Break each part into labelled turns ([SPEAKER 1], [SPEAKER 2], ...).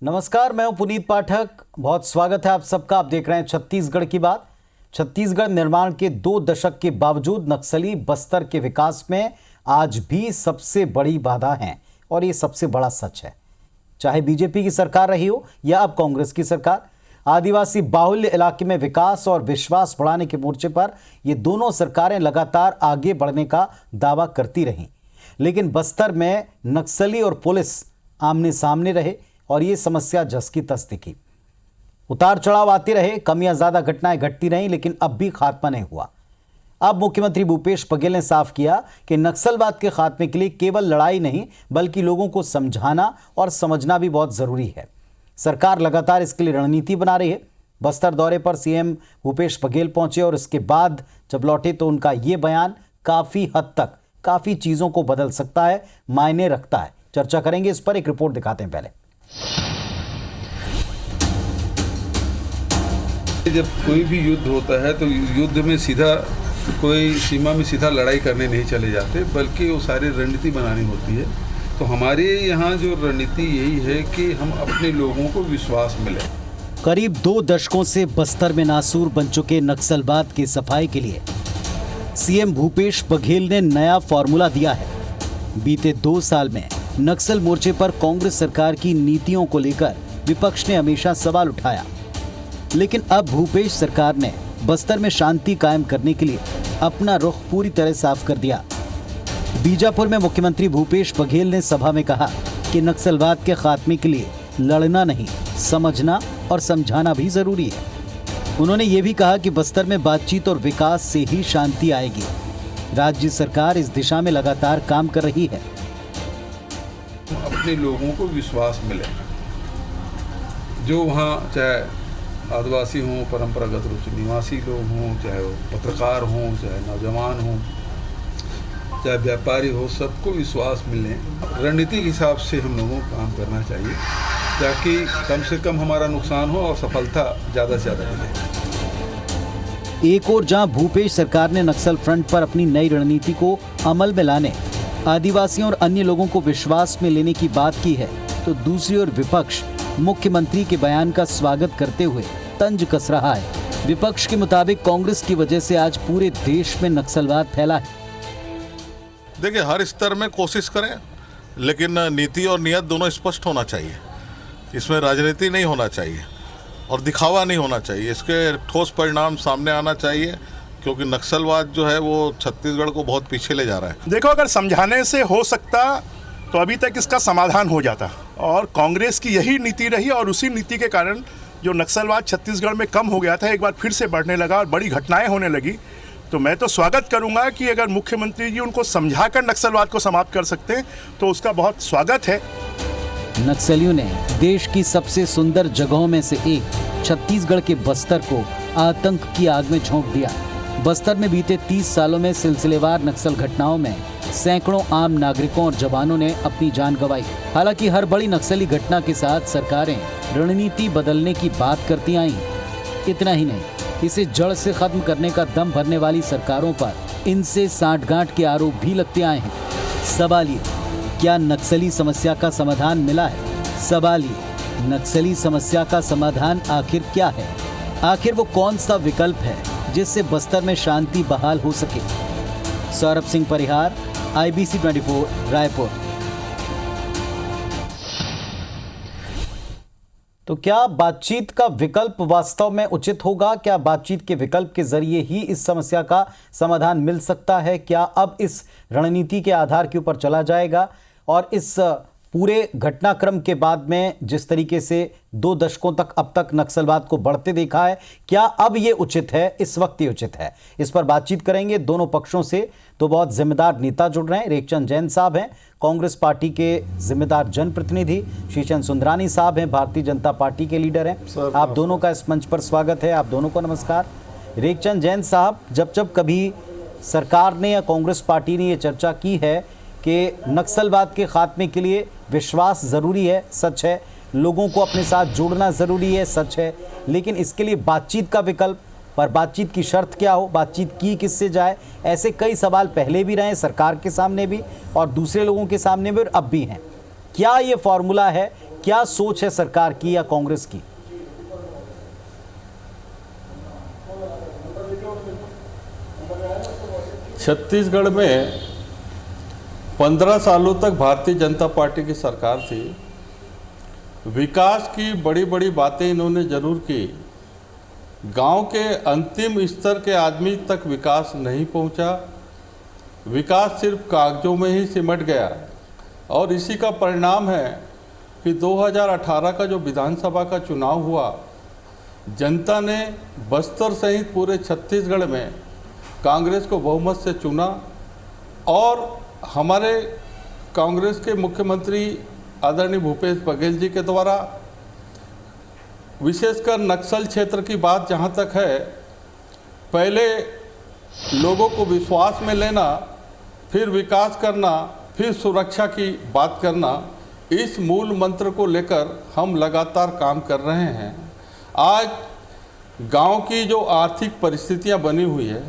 [SPEAKER 1] नमस्कार, मैं हूं पुनीत पाठक। बहुत स्वागत है आप सबका। आप देख रहे हैं छत्तीसगढ़ की बात। छत्तीसगढ़ निर्माण के 2 दशक के बावजूद नक्सली बस्तर के विकास में आज भी सबसे बड़ी बाधा है और ये सबसे बड़ा सच है। चाहे बीजेपी की सरकार रही हो या अब कांग्रेस की सरकार, आदिवासी बाहुल्य इलाके में विकास और विश्वास बढ़ाने के मोर्चे पर ये दोनों सरकारें लगातार आगे बढ़ने का दावा करती रहीं, लेकिन बस्तर में नक्सली और पुलिस आमने सामने रहे और ये समस्या जस की तस दिखी। उतार चढ़ाव आते रहे, कम या ज्यादा घटनाएं घटती रहीं, लेकिन अब भी खात्मा नहीं हुआ। अब मुख्यमंत्री भूपेश बघेल ने साफ किया कि नक्सलवाद के खात्मे के लिए केवल लड़ाई नहीं बल्कि लोगों को समझाना और समझना भी बहुत जरूरी है। सरकार लगातार इसके लिए रणनीति बना रही है। बस्तर दौरे पर सीएम भूपेश बघेल पहुंचे और इसके बाद जब लौटे तो उनका ये बयान काफी हद तक काफी चीजों को बदल सकता है, मायने रखता है। चर्चा करेंगे इस पर, एक रिपोर्ट दिखाते हैं पहले।
[SPEAKER 2] जब कोई भी युद्ध होता है तो युद्ध में सीधा कोई सीमा में सीधा लड़ाई करने नहीं चले जाते, बल्कि वो सारी रणनीति बनानी होती है। तो हमारे यहाँ जो रणनीति यही है कि हम अपने लोगों को विश्वास मिले।
[SPEAKER 1] करीब 2 दशकों से बस्तर में नासूर बन चुके नक्सलवाद की सफाई के लिए सीएम भूपेश बघेल ने नया फॉर्मूला दिया है। बीते 2 साल में नक्सल मोर्चे पर कांग्रेस सरकार की नीतियों को लेकर विपक्ष ने हमेशा सवाल उठाया, लेकिन अब भूपेश सरकार ने बस्तर में शांति कायम करने के लिए अपना रुख पूरी तरह साफ कर दिया। बीजापुर में मुख्यमंत्री भूपेश बघेल ने सभा में कहा कि नक्सलवाद के खात्मे के लिए लड़ना नहीं, समझना और समझाना भी जरूरी है। उन्होंने ये भी कहा कि बस्तर में बातचीत और विकास से ही शांति आएगी। राज्य सरकार इस दिशा में लगातार काम कर रही है।
[SPEAKER 2] अपने लोगों को विश्वास मिले, जो वहाँ चाहे आदिवासी हों, परंपरागत रूप से निवासी लोग हों, चाहे वो पत्रकार हों, चाहे नौजवान हों, चाहे व्यापारी हो, सबको विश्वास मिले। रणनीति के हिसाब से हम लोगों को काम करना चाहिए ताकि कम से कम हमारा नुकसान हो और सफलता ज़्यादा से ज़्यादा मिले।
[SPEAKER 1] एक और जहां भूपेश सरकार ने नक्सल फ्रंट पर अपनी नई रणनीति को अमल में लाने, आदिवासियों और अन्य लोगों को विश्वास में लेने की बात की है, तो दूसरी ओर विपक्ष मुख्यमंत्री के बयान का स्वागत करते हुए तंज कस रहा है। विपक्ष के मुताबिक कांग्रेस की वजह से आज पूरे देश में नक्सलवाद फैला है।
[SPEAKER 3] देखिए, हर स्तर में कोशिश करें, लेकिन नीति और नियत दोनों स्पष्ट होना चाहिए। इसमें राजनीति नहीं होना चाहिए और दिखावा नहीं होना चाहिए। इसके ठोस परिणाम सामने आना चाहिए, क्योंकि नक्सलवाद जो है वो छत्तीसगढ़ को बहुत पीछे ले जा रहा है।
[SPEAKER 4] देखो, अगर समझाने से हो सकता तो अभी तक इसका समाधान हो जाता, और कांग्रेस की यही नीति रही और उसी नीति के कारण जो नक्सलवाद छत्तीसगढ़ में कम हो गया था, एक बार फिर से बढ़ने लगा और बड़ी घटनाएं होने लगी। तो मैं तो स्वागत करूंगा कि अगर मुख्यमंत्री जी उनको समझाकर नक्सलवाद को समाप्त कर सकते हैं तो उसका बहुत स्वागत है।
[SPEAKER 1] नक्सलियों ने देश की सबसे सुंदर जगहों में से एक छत्तीसगढ़ के बस्तर को आतंक की आग में झोंक दिया। बस्तर में बीते 30 सालों में सिलसिलेवार नक्सल घटनाओं में सैकड़ों आम नागरिकों और जवानों ने अपनी जान गंवाई। हालांकि हर बड़ी नक्सली घटना के साथ सरकारें रणनीति बदलने की बात करती आईं। इतना ही नहीं, इसे जड़ से खत्म करने का दम भरने वाली सरकारों पर इनसे सांठगांठ के आरोप भी लगते आए हैं। सवाल ये, क्या नक्सली समस्या का समाधान मिला है? सवाल ये, नक्सली समस्या का समाधान आखिर क्या है? आखिर वो कौन सा विकल्प है जिससे बस्तर में शांति बहाल हो सके? सौरभ सिंह परिहार, IBC 24, रायपुर। तो क्या बातचीत का विकल्प वास्तव में उचित होगा? क्या बातचीत के विकल्प के जरिए ही इस समस्या का समाधान मिल सकता है? क्या अब इस रणनीति के आधार के ऊपर चला जाएगा? और इस पूरे घटनाक्रम के बाद में जिस तरीके से 2 दशकों तक अब तक नक्सलवाद को बढ़ते देखा है, क्या अब ये उचित है, इस वक्त ये उचित है? इस पर बातचीत करेंगे दोनों पक्षों से। तो बहुत जिम्मेदार नेता जुड़ रहे हैं। रेखचंद जैन साहब हैं, कांग्रेस पार्टी के जिम्मेदार जनप्रतिनिधि। शीशन सुंदरानी साहब हैं, भारतीय जनता पार्टी के लीडर हैं। आप दोनों का इस मंच पर स्वागत है। आप दोनों को नमस्कार। रेखचंद जैन साहब, जब कभी सरकार ने या कांग्रेस पार्टी ने ये चर्चा की है कि नक्सलवाद के खात्मे के लिए विश्वास ज़रूरी है, सच है, लोगों को अपने साथ जोड़ना ज़रूरी है, सच है, लेकिन इसके लिए बातचीत का विकल्प, पर बातचीत की शर्त क्या हो, बातचीत की किससे जाए, ऐसे कई सवाल पहले भी रहे सरकार के सामने भी और दूसरे लोगों के सामने भी और अब भी हैं। क्या ये फॉर्मूला है? क्या सोच है सरकार की या कांग्रेस की?
[SPEAKER 5] छत्तीसगढ़ में 15 सालों तक भारतीय जनता पार्टी की सरकार थी। विकास की बड़ी बड़ी बातें इन्होंने जरूर की, गांव के अंतिम स्तर के आदमी तक विकास नहीं पहुंचा। विकास सिर्फ कागजों में ही सिमट गया और इसी का परिणाम है कि 2018 का जो विधानसभा का चुनाव हुआ, जनता ने बस्तर सहित पूरे छत्तीसगढ़ में कांग्रेस को बहुमत से चुना और हमारे कांग्रेस के मुख्यमंत्री आदरणीय भूपेश बघेल जी के द्वारा विशेषकर नक्सल क्षेत्र की बात जहां तक है, पहले लोगों को विश्वास में लेना, फिर विकास करना, फिर सुरक्षा की बात करना, इस मूल मंत्र को लेकर हम लगातार काम कर रहे हैं। आज गांव की जो आर्थिक परिस्थितियां बनी हुई है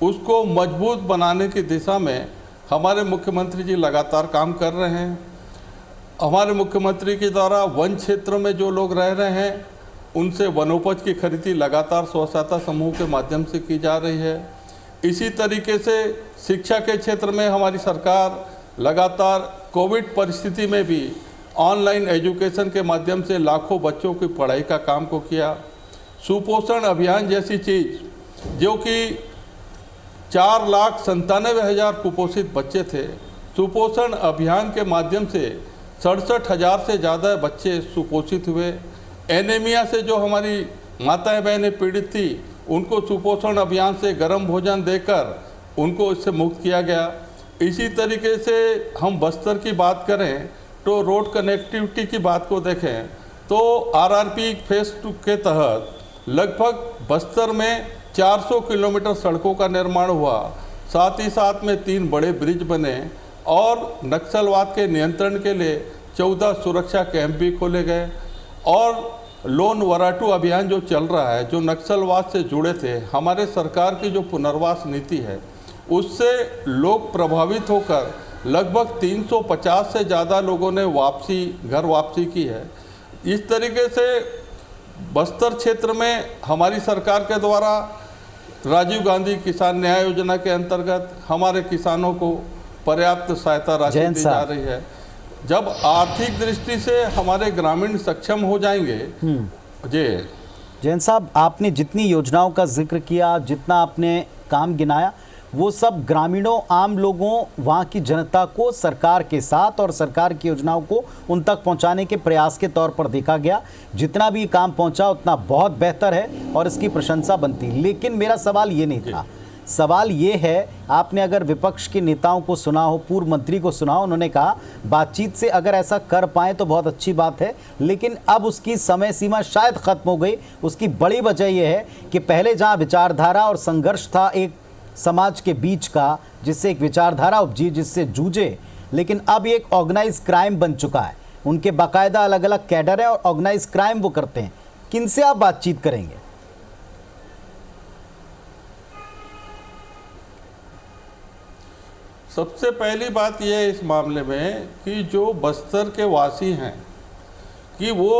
[SPEAKER 5] उसको मजबूत बनाने की दिशा में हमारे मुख्यमंत्री जी लगातार काम कर रहे हैं। हमारे मुख्यमंत्री के द्वारा वन क्षेत्रों में जो लोग रह रहे हैं उनसे वनोपज की खरीदी लगातार स्व-सहायता समूह के माध्यम से की जा रही है। इसी तरीके से शिक्षा के क्षेत्र में हमारी सरकार लगातार कोविड परिस्थिति में भी ऑनलाइन एजुकेशन के माध्यम से लाखों बच्चों की पढ़ाई का काम को किया। सुपोषण अभियान जैसी चीज़ जो कि 4,97,000 कुपोषित बच्चे थे, सुपोषण अभियान के माध्यम से 67,000 से ज़्यादा बच्चे सुपोषित हुए। एनीमिया से जो हमारी माताएं बहनें पीड़ित थी उनको सुपोषण अभियान से गर्म भोजन देकर उनको इससे मुक्त किया गया। इसी तरीके से हम बस्तर की बात करें तो रोड कनेक्टिविटी की बात को देखें तो आरआरपी फेज 2 के तहत लगभग बस्तर में 400 किलोमीटर सड़कों का निर्माण हुआ। साथ ही साथ में 3 बड़े ब्रिज बने और नक्सलवाद के नियंत्रण के लिए 14 सुरक्षा कैंप भी खोले गए और लोन वराटू अभियान जो चल रहा है, जो नक्सलवाद से जुड़े थे, हमारे सरकार की जो पुनर्वास नीति है उससे लोग प्रभावित होकर लगभग 350 से ज़्यादा लोगों ने घर वापसी की है। इस तरीके से बस्तर क्षेत्र में हमारी सरकार के द्वारा राजीव गांधी किसान न्याय योजना के अंतर्गत हमारे किसानों को पर्याप्त सहायता राशि दी जा रही है। जब आर्थिक दृष्टि से हमारे ग्रामीण सक्षम हो जाएंगे। जी
[SPEAKER 1] जैन साहब, आपने जितनी योजनाओं का जिक्र किया, जितना आपने काम गिनाया, वो सब ग्रामीणों, आम लोगों, वहाँ की जनता को सरकार के साथ और सरकार की योजनाओं को उन तक पहुँचाने के प्रयास के तौर पर देखा गया। जितना भी काम पहुँचा उतना बहुत बेहतर है और इसकी प्रशंसा बनती। लेकिन मेरा सवाल ये नहीं था, सवाल ये है, आपने अगर विपक्ष के नेताओं को सुना हो, पूर्व मंत्री को सुना हो, उन्होंने कहा बातचीत से अगर ऐसा कर पाएँ तो बहुत अच्छी बात है, लेकिन अब उसकी समय सीमा शायद ख़त्म हो गई। उसकी बड़ी वजह यह है कि पहले जहाँ विचारधारा और संघर्ष था एक समाज के बीच का, जिससे एक विचारधारा उपजी, जिससे जूझे, लेकिन अब एक ऑर्गेनाइज क्राइम बन चुका है। उनके बाकायदा अलग अलग कैडर है और ऑर्गेनाइज क्राइम वो करते हैं। किनसे आप बातचीत करेंगे?
[SPEAKER 5] सबसे पहली बात यह है इस मामले में कि जो बस्तर के वासी हैं कि वो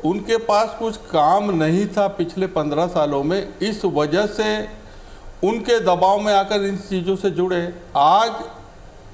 [SPEAKER 5] उनके पास कुछ काम नहीं था पिछले 15 सालों में, इस वजह से उनके दबाव में आकर इन चीज़ों से जुड़े। आज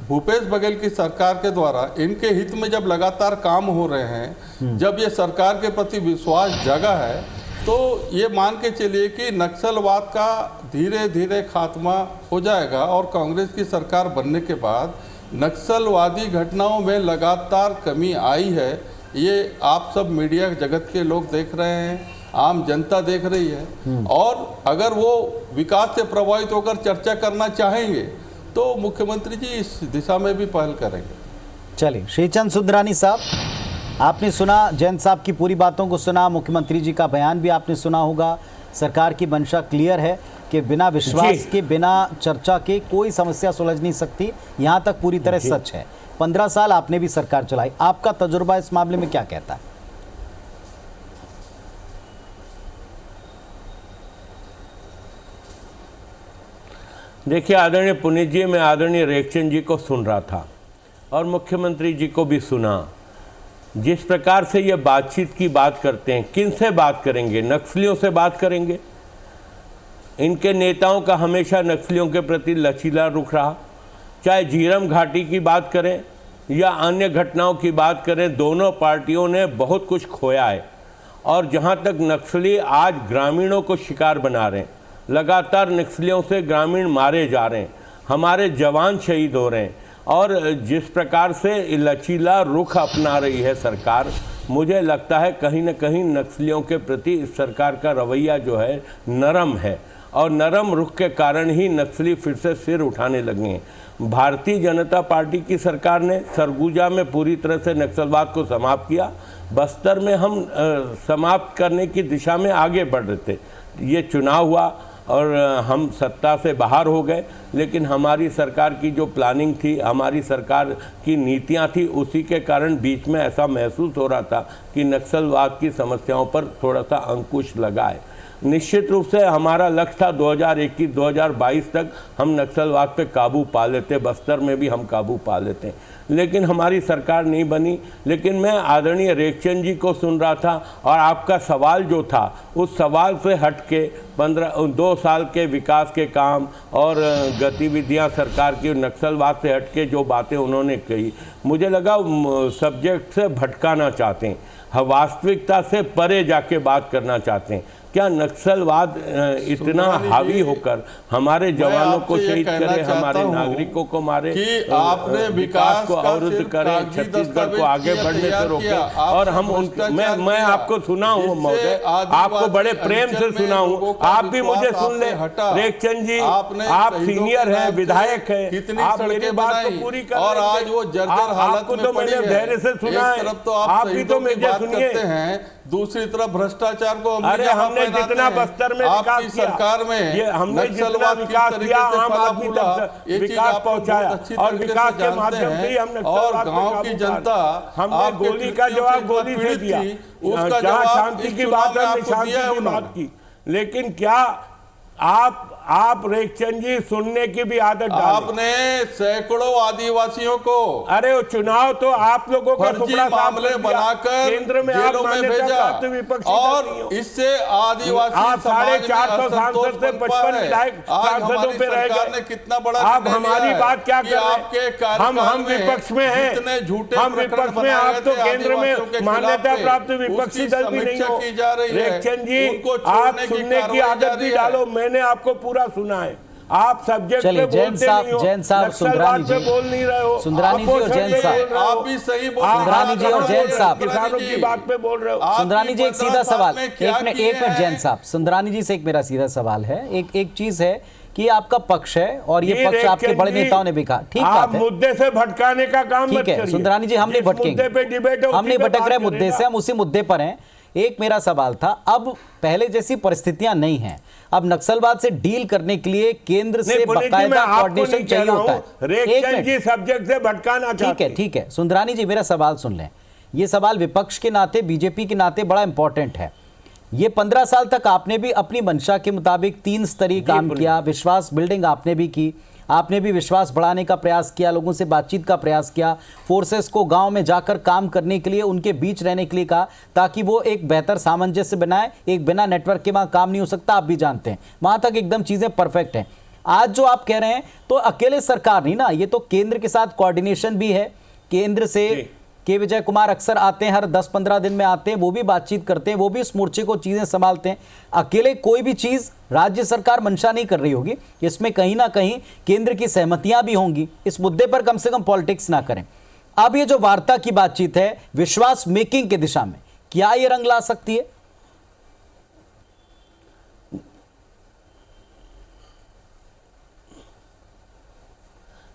[SPEAKER 5] भूपेश बघेल की सरकार के द्वारा इनके हित में जब लगातार काम हो रहे हैं, जब ये सरकार के प्रति विश्वास जगा है, तो ये मान के चलिए कि नक्सलवाद का धीरे धीरे खात्मा हो जाएगा और कांग्रेस की सरकार बनने के बाद नक्सलवादी घटनाओं में लगातार कमी आई है। ये आप सब मीडिया जगत के लोग देख रहे हैं, आम जनता देख रही है और अगर वो विकास से प्रभावित होकर चर्चा करना चाहेंगे तो मुख्यमंत्री जी इस दिशा में भी पहल करेंगे।
[SPEAKER 1] चलिए, श्रीचंद सुंदरानी साहब, आपने सुना, जैन साहब की पूरी बातों को सुना, मुख्यमंत्री जी का बयान भी आपने सुना होगा। सरकार की मंशा क्लियर है कि बिना विश्वास के, बिना चर्चा के कोई समस्या सुलझ नहीं सकती। यहाँ तक पूरी तरह सच है। 15 साल आपने भी सरकार चलाई, आपका तजुर्बा इस मामले में क्या कहता है?
[SPEAKER 6] देखिए आदरणीय पुनीत जी, मैं आदरणीय रेखचंद जी को सुन रहा था और मुख्यमंत्री जी को भी सुना। जिस प्रकार से ये बातचीत की बात करते हैं, किन से बात करेंगे? नक्सलियों से बात करेंगे। इनके नेताओं का हमेशा नक्सलियों के प्रति लचीला रुख रहा। चाहे झीरम घाटी की बात करें या अन्य घटनाओं की बात करें, दोनों पार्टियों ने बहुत कुछ खोया है। और जहां तक नक्सली आज ग्रामीणों को शिकार बना रहे हैं, लगातार नक्सलियों से ग्रामीण मारे जा रहे हैं, हमारे जवान शहीद हो रहे हैं, और जिस प्रकार से लचीला रुख अपना रही है सरकार, मुझे लगता है कहीं न कहीं नक्सलियों के प्रति इस सरकार का रवैया जो है नरम है, और नरम रुख के कारण ही नक्सली फिर से सिर उठाने लगे हैं। भारतीय जनता पार्टी की सरकार ने सरगुजा में पूरी तरह से नक्सलवाद को समाप्त किया। बस्तर में हम समाप्त करने की दिशा में आगे बढ़ रहे थे। ये चुनाव हुआ और हम सत्ता से बाहर हो गए, लेकिन हमारी सरकार की जो प्लानिंग थी, हमारी सरकार की नीतियां थी, उसी के कारण बीच में ऐसा महसूस हो रहा था कि नक्सलवाद की समस्याओं पर थोड़ा सा अंकुश लगा है। निश्चित रूप से हमारा लक्ष्य था 2021-2022 तक हम नक्सलवाद पे काबू पा लेते, बस्तर में भी हम काबू पा लेते, लेकिन हमारी सरकार नहीं बनी। लेकिन मैं आदरणीय रेखचंद जी को सुन रहा था, और आपका सवाल जो था उस सवाल से हट के 2 साल के विकास के काम और गतिविधियां सरकार की नक्सलवाद से हट के जो बातें उन्होंने कही, मुझे लगा सब्जेक्ट से भटकाना चाहते हैं, वास्तविकता से परे जाके बात करना चाहते हैं। क्या नक्सलवाद इतना हावी होकर हमारे जवानों को शहीद करे, हमारे नागरिकों को मारे,
[SPEAKER 5] कि आपने विकास
[SPEAKER 6] को अवरुद्ध करे, छत्तीसगढ़ को आगे बढ़ने से रोके? और हम मैं आपको सुना हूँ महोदय, आपको बड़े प्रेम से सुना हूँ, आप भी मुझे सुन ले। रेखचंद जी, आप सीनियर हैं, विधायक हैं, आप मेरी बात को पूरी कर,
[SPEAKER 5] और आज वो जर्जर हालत में पड़ी है।
[SPEAKER 6] धैर्य से सुना है, आप भी तो मुझे सुनिए।
[SPEAKER 5] दूसरी तरफ भ्रष्टाचार को
[SPEAKER 6] हमने जितना बस्तर में विकास किया,
[SPEAKER 5] सरकार में
[SPEAKER 6] ये हमने जितना विकास किया, आम आदमी तक विकास पहुंचाया, और विकास के माध्यम से ही हमने
[SPEAKER 5] गांव की जनता,
[SPEAKER 6] हमने गोली का जवाब गोली से दिया,
[SPEAKER 5] उसका
[SPEAKER 6] जहां शांति की बात है हमने शांति की बात की। लेकिन क्या आप रेखचंद जी सुनने की भी आदत डालें।
[SPEAKER 5] आपने सैकड़ों आदिवासियों को,
[SPEAKER 6] अरे वो चुनाव तो आप लोगों का
[SPEAKER 5] मामले बनाकर
[SPEAKER 6] केंद्र में
[SPEAKER 5] जेलों में भेजा, और इससे आदिवासी
[SPEAKER 6] आप 450 सांसद से 55 विधायक सांसदों पे रह गए।
[SPEAKER 5] कितना बड़ा
[SPEAKER 6] आप हमारी बात क्या कर
[SPEAKER 5] रहे हैं?
[SPEAKER 6] हम विपक्ष में हैं,
[SPEAKER 5] झूठे
[SPEAKER 6] हम विपक्ष में, आप तो केंद्र में मान्यता प्राप्त विपक्षी दल भी नहीं हो। रेखचंद जी, आप सुनने की आदत भी डालो, मैंने आपको पूरा सुना है। आप सब्जेक्ट पे बोलते नहीं हो,
[SPEAKER 1] जैन साहब, सुंदरानी जी
[SPEAKER 6] बोल नहीं रहे हो,
[SPEAKER 1] सुंदरानी जी और जैन साहब,
[SPEAKER 5] आप भी सही बोल,
[SPEAKER 1] सुंदरानी जी और जैन साहब,
[SPEAKER 6] किसानों की बात पे बोल रहे हो।
[SPEAKER 1] सुंदरानी जी, एक सीधा सवाल, एक मिनट जैन साहब, सुंदरानी जी से एक मेरा सीधा सवाल है। एक चीज है कि आपका पक्ष है और ये पक्ष आपके बड़े नेताओं ने भी कहा, ठीक बात है,
[SPEAKER 6] मुद्दे से भटकाने का काम
[SPEAKER 1] ठीक है सुंदरानी जी, हम नहीं भटकेंगे, हम नहीं भटक रहे मुद्दे से, हम उसी मुद्दे पर हैं। एक मेरा सवाल था, अब पहले जैसी परिस्थितियां नहीं हैं, अब नक्सलवाद से डील करने के लिए केंद्र से बाकायदा कोऑर्डिनेशन चाहिए होता है। एक मिनट,
[SPEAKER 6] सब्जेक्ट से भटकाना चाहते हैं,
[SPEAKER 1] ठीक है सुंदरानी जी, मेरा सवाल सुन लें। ये सवाल विपक्ष के नाते, बीजेपी के नाते बड़ा इंपॉर्टेंट है। ये 15 साल तक आपने भी अपनी मंशा के मुताबिक 3 स्तरीय काम किया, विश्वास बिल्डिंग आपने भी की, आपने भी विश्वास बढ़ाने का प्रयास किया, लोगों से बातचीत का प्रयास किया, फोर्सेस को गांव में जाकर काम करने के लिए, उनके बीच रहने के लिए कहा, ताकि वो एक बेहतर सामंजस्य बनाए। एक बिना नेटवर्क के वहां काम नहीं हो सकता, आप भी जानते हैं, वहां तक एकदम चीजें परफेक्ट हैं। आज जो आप कह रहे हैं, तो अकेले सरकार नहीं ना, ये तो केंद्र के साथ कोऑर्डिनेशन भी है। केंद्र से के विजय कुमार अक्सर आते हैं, हर 10-15 दिन में आते हैं, वो भी बातचीत करते हैं, वो भी इस मोर्चे को चीजें संभालते हैं। अकेले कोई भी चीज राज्य सरकार मंशा नहीं कर रही होगी, इसमें कहीं ना कहीं केंद्र की सहमतियां भी होंगी। इस मुद्दे पर कम से कम पॉलिटिक्स ना करें। अब ये जो वार्ता की बातचीत है विश्वास मेकिंग की दिशा में, क्या ये रंग ला सकती है?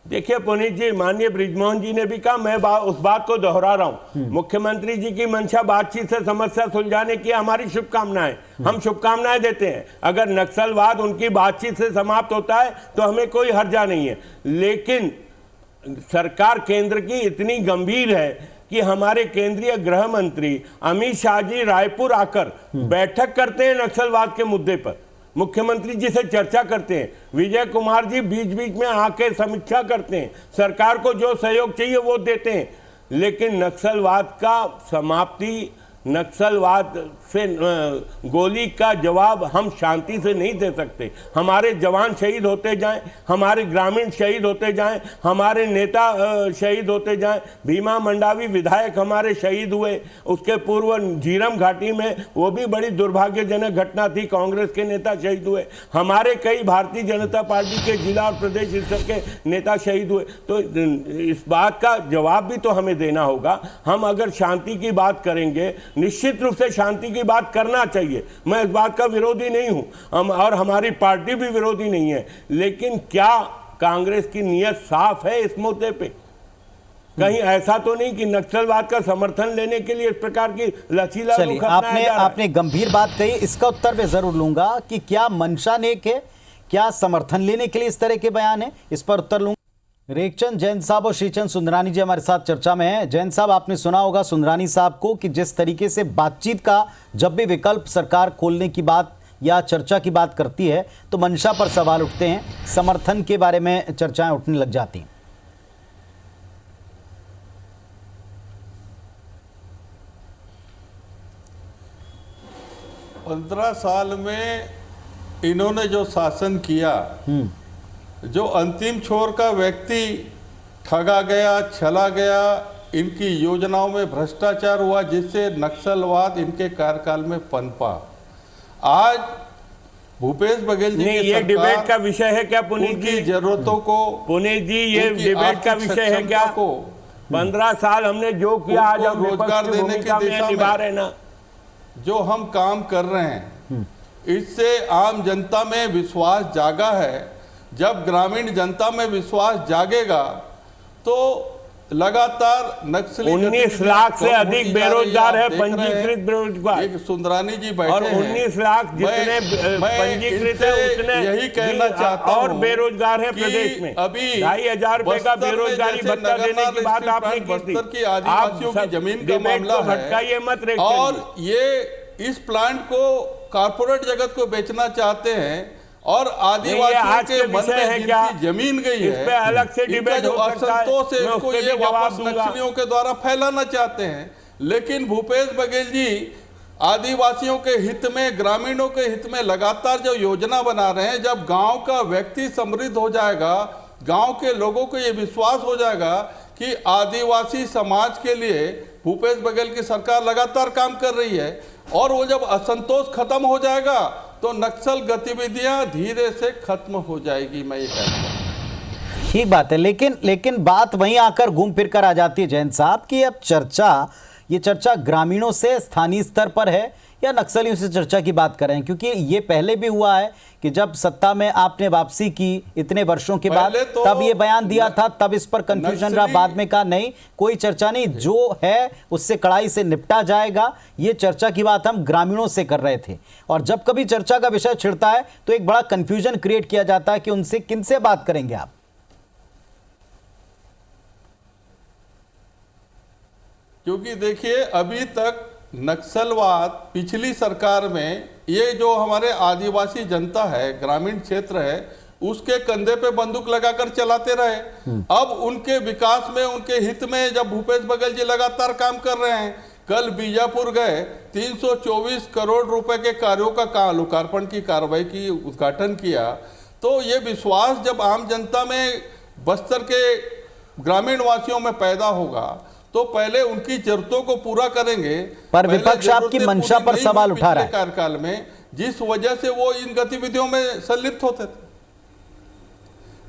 [SPEAKER 6] देखिए पुनीत जी, माननीय बृजमोहन जी ने भी कहा, मैं उस बात को दोहरा रहा हूं, मुख्यमंत्री जी की मंशा बातचीत से समस्या सुलझाने की हमारी शुभकामनाएं, हम शुभकामनाएं देते हैं। अगर नक्सलवाद उनकी बातचीत से समाप्त होता है तो हमें कोई हर्जा नहीं है, लेकिन सरकार केंद्र की इतनी गंभीर है कि हमारे केंद्रीय गृह मंत्री अमित शाह जी रायपुर आकर बैठक करते हैं नक्सलवाद के मुद्दे पर, मुख्यमंत्री जी से चर्चा करते हैं, विजय कुमार जी बीच बीच में आके समीक्षा करते हैं, सरकार को जो सहयोग चाहिए वो देते हैं। लेकिन नक्सलवाद का समाप्ति, नक्सलवाद से गोली का जवाब हम शांति से नहीं दे सकते। हमारे जवान शहीद होते जाएं, हमारे ग्रामीण शहीद होते जाएं, हमारे नेता शहीद होते जाएं। भीमा मंडावी विधायक हमारे शहीद हुए, उसके पूर्व झीरम घाटी में वो भी बड़ी दुर्भाग्यजनक घटना थी, कांग्रेस के नेता शहीद हुए। हमारे कई भारतीय जनता पार्टी के जिला और प्रदेश स्तर के नेता शहीद हुए। तो इस बात का जवाब भी तो हमें देना होगा। हम अगर शांति की बात करेंगे, निश्चित रूप से शांति की बात करना चाहिए, मैं इस बात का विरोधी नहीं हूं, हम और हमारी पार्टी भी विरोधी नहीं है। लेकिन क्या कांग्रेस की नीयत साफ है इस मुद्दे पे? कहीं ऐसा तो नहीं कि नक्सलवाद का समर्थन लेने के लिए इस प्रकार की लचीला रुख अपनाया जा रहा है?
[SPEAKER 1] आपने गंभीर बात कही, इसका उत्तर मैं जरूर लूंगा कि क्या मंशा नेक है, क्या समर्थन लेने के लिए इस तरह के बयान है, इस पर उत्तर लूंगा। रेखचंद जैन साहब और श्रीचंद सुंदरानी जी हमारे साथ चर्चा में हैं। जैन साहब, आपने सुना होगा सुंदरानी साहब को कि जिस तरीके से बातचीत का जब भी विकल्प सरकार खोलने की बात या चर्चा की बात करती है तो मंशा पर सवाल उठते हैं, समर्थन के बारे में चर्चाएं उठने लग जाती हैं।
[SPEAKER 5] 15 साल में इन्होंने जो शासन किया, जो अंतिम छोर का व्यक्ति ठगा गया, छला गया, इनकी योजनाओं में भ्रष्टाचार हुआ, जिससे नक्सलवाद इनके कार्यकाल में पनपा। आज भूपेश बघेल जी की
[SPEAKER 6] ये डिबेट का विषय है क्या पुनीत जी?
[SPEAKER 5] उनकी जरूरतों को,
[SPEAKER 6] पुनीत जी ये डिबेट का विषय है क्या? 15 साल हमने जो किया, आज हम
[SPEAKER 5] रोजगार देने की दिशा
[SPEAKER 6] निभा रहे ना,
[SPEAKER 5] जो हम काम कर रहे हैं, इससे आम जनता में विश्वास जागा है। जब ग्रामीण जनता में विश्वास जागेगा तो लगातार नक्सली
[SPEAKER 6] 19 लाख से अधिक बेरोजगार है, पंजीकृत बेरोजगार।
[SPEAKER 5] एक सुंदरानी जी बैठे
[SPEAKER 6] और 19 लाख जितने पंजीकृत है उतने
[SPEAKER 5] यही कहना चाहता
[SPEAKER 6] और बेरोजगार है प्रदेश में।
[SPEAKER 5] अभी
[SPEAKER 6] 2,500 रुपए का बेरोजगारी भत्ता देने की बात आपने की थी।
[SPEAKER 5] की आदिवासियोयों की जमीन का मामला
[SPEAKER 6] भटकाइए मत।
[SPEAKER 5] और ये इस प्लांट को कॉर्पोरेट जगत को बेचना चाहते हैं और आदिवासियों के मन में जिनकी जमीन गई है,
[SPEAKER 6] इस पे अलग से डिबेट
[SPEAKER 5] जो
[SPEAKER 6] हो सकता है,
[SPEAKER 5] असंतोष है, इसको ये वापस
[SPEAKER 6] दूंगा।
[SPEAKER 5] नक्सलियों के द्वारा फैलाना चाहते हैं। लेकिन भूपेश बघेल जी आदिवासियों के हित में, ग्रामीणों के हित में लगातार जो योजना बना रहे हैं, जब गांव का व्यक्ति समृद्ध हो जाएगा, गांव के लोगों को ये विश्वास हो जाएगा कि आदिवासी समाज के लिए भूपेश बघेल की सरकार लगातार काम कर रही है, और वो जब असंतोष खत्म हो जाएगा तो नक्सल गतिविधियां धीरे से खत्म हो जाएगी, मैं ये कहता हूं।
[SPEAKER 1] ठीक बात है, लेकिन बात वहीं आकर घूम फिर कर आ जाती है जैन साहब कि अब ये चर्चा ग्रामीणों से स्थानीय स्तर पर है या नक्सलियों से चर्चा की बात कर रहे हैं? क्योंकि ये पहले भी हुआ है कि जब सत्ता में आपने वापसी की इतने वर्षों के बाद,
[SPEAKER 5] तो
[SPEAKER 1] तब ये बयान दिया था, तब इस पर कंफ्यूजन रहा, बाद में कहा नहीं कोई चर्चा नहीं, जो है उससे कड़ाई से निपटा जाएगा। ये चर्चा की बात हम ग्रामीणों से कर रहे थे। और जब कभी चर्चा का विषय छिड़ता है तो एक बड़ा कंफ्यूजन क्रिएट किया जाता है कि उनसे किनसे बात करेंगे आप।
[SPEAKER 5] क्योंकि देखिए, अभी तक नक्सलवाद पिछली सरकार में, ये जो हमारे आदिवासी जनता है, ग्रामीण क्षेत्र है, उसके कंधे पे बंदूक लगाकर चलाते रहे। अब उनके विकास में, उनके हित में जब भूपेश बघेल जी लगातार काम कर रहे हैं, कल बीजापुर गए, 324 करोड़ रुपए के कार्यों का लोकार्पण की कार्रवाई की, उद्घाटन किया, तो ये विश्वास जब आम जनता में, बस्तर के ग्रामीण वासियों में पैदा होगा तो पहले उनकी जरूरतों को पूरा करेंगे।
[SPEAKER 1] पर विपक्ष आपकी मंशा पर सवाल उठा रहा है
[SPEAKER 5] कार्यकाल में, जिस वजह से वो इन गतिविधियों में संलिप्त होते थे।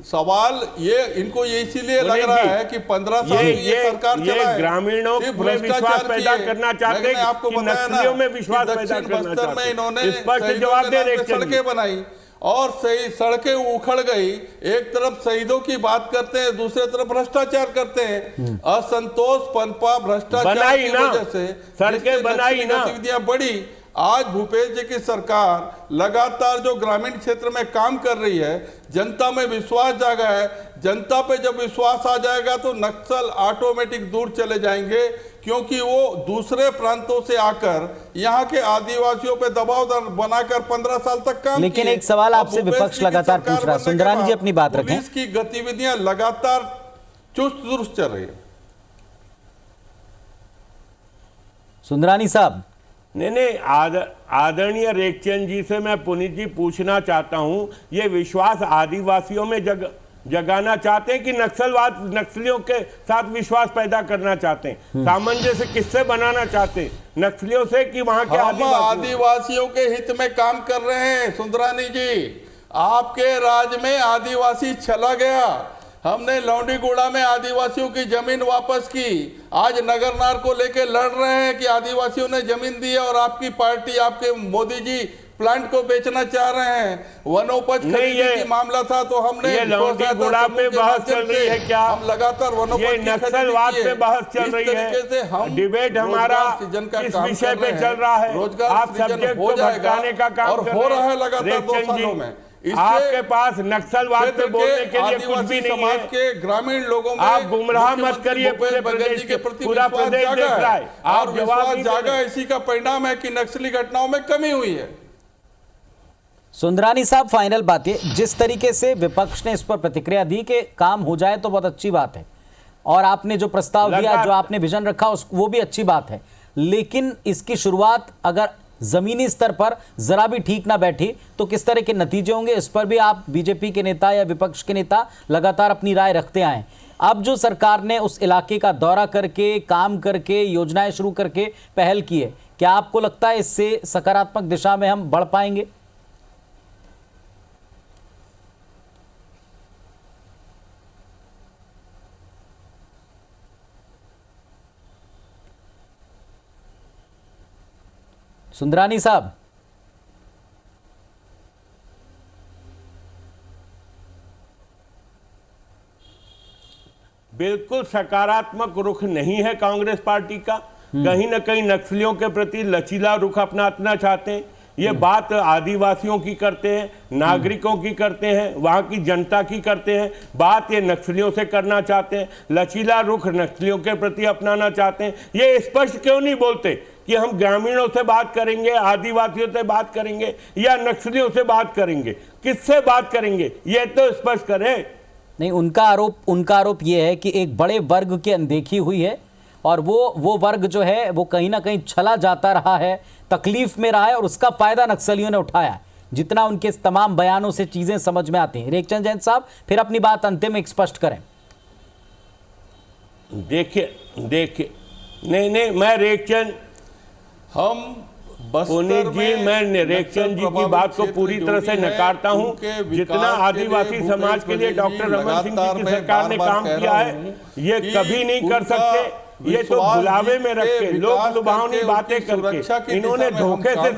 [SPEAKER 5] सवाल ये इनको ये इसीलिए लग रहा है कि 15 साल ये सरकार चला है,
[SPEAKER 6] ग्रामीणों में विश्वास पैदा करना चाहते हैं,
[SPEAKER 5] आपको बताया ना,
[SPEAKER 6] में विश्वास पैदा करना चाहते हैं।
[SPEAKER 5] में इन्होंने
[SPEAKER 6] जवाब दे
[SPEAKER 5] सड़कें बनाई और सही सड़कें उखड़ गई। एक तरफ शहीदों की बात करते हैं, दूसरी तरफ भ्रष्टाचार करते हैं। असंतोष पनपा भ्रष्टाचार की वजह से
[SPEAKER 6] सड़कें बनाई ना,
[SPEAKER 5] गतिविधियां बढ़ी। आज भूपेश जी की सरकार लगातार जो ग्रामीण क्षेत्र में काम कर रही है, जनता में विश्वास जागा है। जनता पे जब विश्वास आ जाएगा तो नक्सल ऑटोमेटिक दूर चले जाएंगे, क्योंकि वो दूसरे प्रांतों से आकर यहाँ के आदिवासियों पे दबाव बनाकर 15 साल तक काम।
[SPEAKER 1] लेकिन एक सवाल आपसे विपक्ष लगातार पूछ रहा है, सुंदरानी जी अपनी बात रखें।
[SPEAKER 5] पुलिस की गतिविधियां लगातार चुस्त दुरुस्त चल रही है।
[SPEAKER 1] सुंदरानी साहब,
[SPEAKER 6] नहीं, आदरणीय रेखचंद जी से मैं पुनीत जी पूछना चाहता हूं, ये विश्वास आदिवासियों में जगाना चाहते हैं कि नक्सलियों के साथ विश्वास पैदा करना चाहते हैं? सामंजस्य किससे बनाना चाहते हैं, नक्सलियों से कि वहां के
[SPEAKER 5] हम आदिवासियों के हित में काम कर रहे हैं सुंदरानी जी। आपके राज में आदिवासी चला गया, हमने लौंडीगुड़ा में आदिवासियों की जमीन वापस की, आज नगरनार को लेके लड़ रहे हैं कि आदिवासियों ने जमीन दी है और आपकी पार्टी, आपके मोदी जी प्लांट को बेचना चाह रहे हैं। वनोपज खरीदने की मामला था तो हमने
[SPEAKER 6] लौंडीगुड़ा पे बहस चल रही है क्या?
[SPEAKER 5] हम लगातार वनोपज
[SPEAKER 6] नक्सलवाद पे बहस चल रही है, डिबेट हमारा किस विषय पे चल रहा है? आप सब्जेक्ट को भटकाने का काम
[SPEAKER 5] और हो रहा है लगातार 2 सालों में।
[SPEAKER 6] आपके पास नक्सलवाद पे बोलने के लिए कुछ भी नहीं है।
[SPEAKER 5] के ग्रामीण लोगों में
[SPEAKER 6] आप गुमराह मत करिए, पूरे प्रदेश के पूरा प्रदेश देख रहा है, आप जवाब
[SPEAKER 5] जागा। इसी का परिणाम है कि नक्सली घटनाओं में कमी हुई है।
[SPEAKER 1] सुंदरानी साहब, फाइनल बात है, जिस तरीके से विपक्ष ने इस पर प्रतिक्रिया दी कि काम हो जाए तो बहुत अच्छी बात है, और आपने जो प्रस्ताव दिया, जो आपने विजन रखा, वो भी अच्छी बात है, लेकिन इसकी शुरुआत अगर जमीनी स्तर पर जरा भी ठीक ना बैठी तो किस तरह के नतीजे होंगे, इस पर भी आप बीजेपी के नेता या विपक्ष के नेता लगातार अपनी राय रखते आए। अब जो सरकार ने उस इलाके का दौरा करके, काम करके, योजनाएं शुरू करके पहल की है, क्या आपको लगता है इससे सकारात्मक दिशा में हम बढ़ पाएंगे? सुंदरानी साहब,
[SPEAKER 6] बिल्कुल सकारात्मक रुख नहीं है कांग्रेस पार्टी का। कहीं ना कहीं नक्सलियों के प्रति लचीला रुख अपनाना चाहते हैं। ये बात आदिवासियों की करते हैं, नागरिकों की करते हैं, वहां की जनता की करते हैं, बात ये नक्सलियों से करना चाहते हैं। लचीला रुख नक्सलियों के प्रति अपनाना चाहते हैं। ये स्पष्ट क्यों नहीं बोलते कि हम ग्रामीणों से बात करेंगे, आदिवासियों से बात करेंगे या नक्सलियों से बात करेंगे? किससे बात करेंगे, ये तो स्पष्ट करें।
[SPEAKER 1] नहीं, उनका आरोप ये है कि एक बड़े वर्ग की अनदेखी हुई है और वो वर्ग जो है वो कहीं ना कहीं छला जाता रहा है, तकलीफ में रहा है, और उसका फायदा नक्सलियों ने उठाया। जितना उनके तमाम बयानों से चीजें समझ में आती हैं। रेखचंद जैन साहब, फिर अपनी बात अंतिम में स्पष्ट करें।
[SPEAKER 6] देखिए, नहीं, मैं रेखचंद पुनीत जी, मैं रेखचंद जी की बात को पूरी तरह से नकारता हूं। जितना आदिवासी समाज के लिए डॉक्टर रमन सिंह जी की सरकार ने काम किया है, ये कभी नहीं कर सकते। ये तो बुलावे में रख के, लोग लुभावनी बातें करके, इन्होंने धोखे से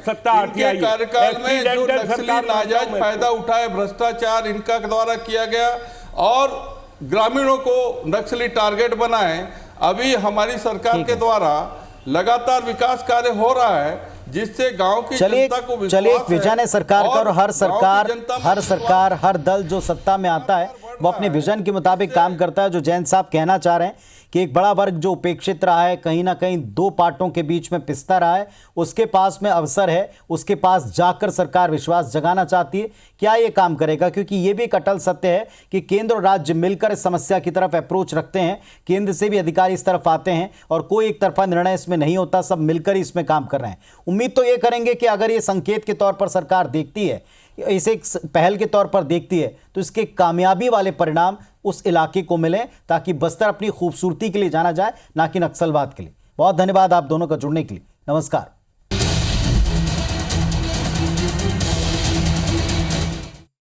[SPEAKER 6] सत्ता हथियाई।
[SPEAKER 5] कार्यकाल में जो नक्सली नाजायज फायदा उठाए, भ्रष्टाचार इनका द्वारा किया गया और ग्रामीणों को नक्सली टारगेट बनाए। अभी हमारी सरकार के द्वारा लगातार विकास कार्य हो रहा है, जिससे गांव की जनता को विश्वास
[SPEAKER 1] चलिए, एक विजन है सरकार का, और हर सरकार, हर दल जो सत्ता में आता है वो अपने विजन के मुताबिक काम करता है। जो जैन साहब कहना चाह रहे हैं कि एक बड़ा वर्ग जो उपेक्षित रहा है, कहीं ना कहीं दो पार्टों के बीच में पिसता रहा है, उसके पास में अवसर है, उसके पास जाकर सरकार विश्वास जगाना चाहती है। क्या ये काम करेगा? क्योंकि ये भी एक अटल सत्य है कि केंद्र और राज्य मिलकर इस समस्या की तरफ अप्रोच रखते हैं। केंद्र से भी अधिकारी इस तरफ आते हैं और कोई एक तरफा निर्णय इसमें नहीं होता, सब मिलकर ही इसमें काम कर रहे हैं। उम्मीद तो ये करेंगे कि अगर ये संकेत के तौर पर सरकार देखती है, इसे एक पहल के तौर पर देखती है, तो इसके कामयाबी वाले परिणाम उस इलाके को मिले, ताकि बस्तर अपनी खूबसूरती के लिए जाना जाए, ना कि नक्सलवाद के लिए। बहुत धन्यवाद आप दोनों का जुड़ने के लिए। नमस्कार।